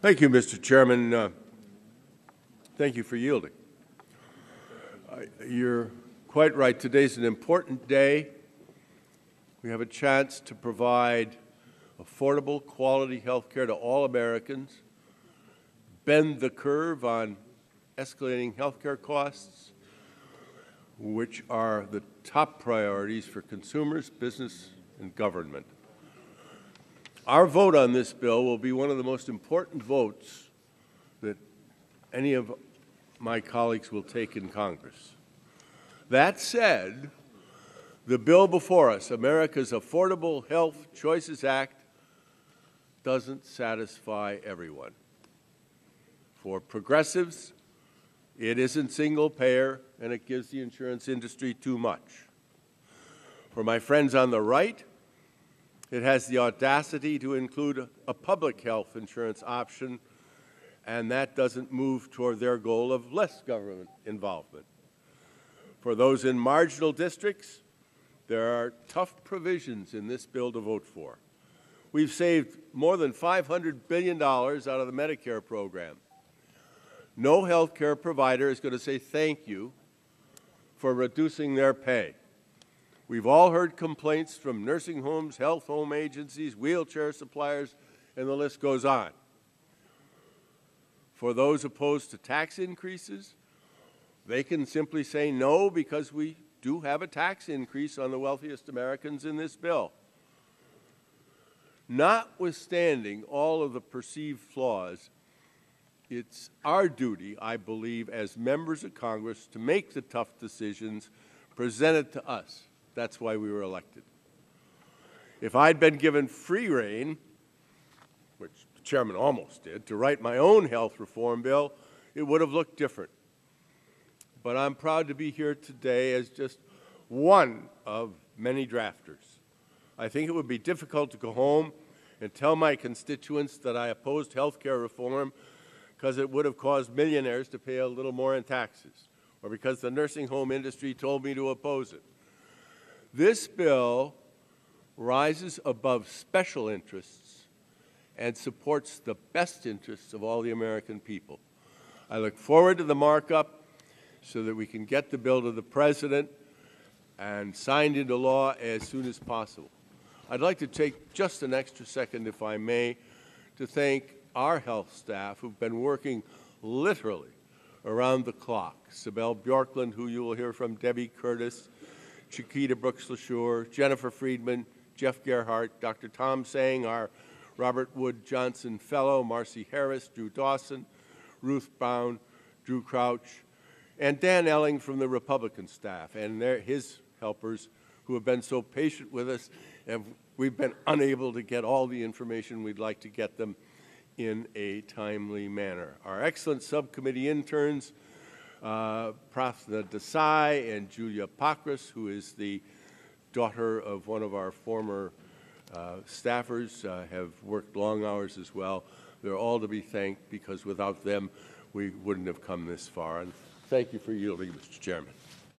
Thank you, Mr. Chairman. Thank you for yielding. You're quite right. Today's an important day. We have a chance to provide affordable, quality health care to all Americans, bend the curve on escalating health care costs, which are the top priorities for consumers, business, and government. Our vote on this bill will be one of the most important votes that any of my colleagues will take in Congress. That said, the bill before us, America's Affordable Health Choices Act, doesn't satisfy everyone. For progressives, it isn't single-payer, and it gives the insurance industry too much. For my friends on the right, it has the audacity to include a public health insurance option, and that doesn't move toward their goal of less government involvement. For those in marginal districts, there are tough provisions in this bill to vote for. We've saved more than $500 billion out of the Medicare program. No health care provider is going to say thank you for reducing their pay. We've all heard complaints from nursing homes, health home agencies, wheelchair suppliers, and the list goes on. For those opposed to tax increases, they can simply say no because we do have a tax increase on the wealthiest Americans in this bill. Notwithstanding all of the perceived flaws, it's our duty, I believe, as members of Congress to make the tough decisions presented to us. That's why we were elected. If I'd been given free rein, which the chairman almost did, to write my own health reform bill, it would have looked different. But I'm proud to be here today as just one of many drafters. I think it would be difficult to go home and tell my constituents that I opposed health care reform because it would have caused millionaires to pay a little more in taxes, or because the nursing home industry told me to oppose it. This bill rises above special interests and supports the best interests of all the American people. I look forward to the markup so that we can get the bill to the President and signed into law as soon as possible. I'd like to take just an extra second, if I may, to thank our health staff who've been working literally around the clock. Sibel Bjorklund, who you will hear from, Debbie Curtis, Chiquita Brooks-LaSure, Jennifer Friedman, Jeff Gerhardt, Dr. Tom Sang, our Robert Wood Johnson Fellow, Marcy Harris, Drew Dawson, Ruth Brown, Drew Crouch, and Dan Elling from the Republican staff and his helpers who have been so patient with us, and we've been unable to get all the information we'd like to get them in a timely manner. Our excellent subcommittee interns, Prafna Desai and Julia Pakras, who is the daughter of one of our former staffers, have worked long hours as well. They're all to be thanked because without them, we wouldn't have come this far. And thank you for yielding, Mr. Chairman.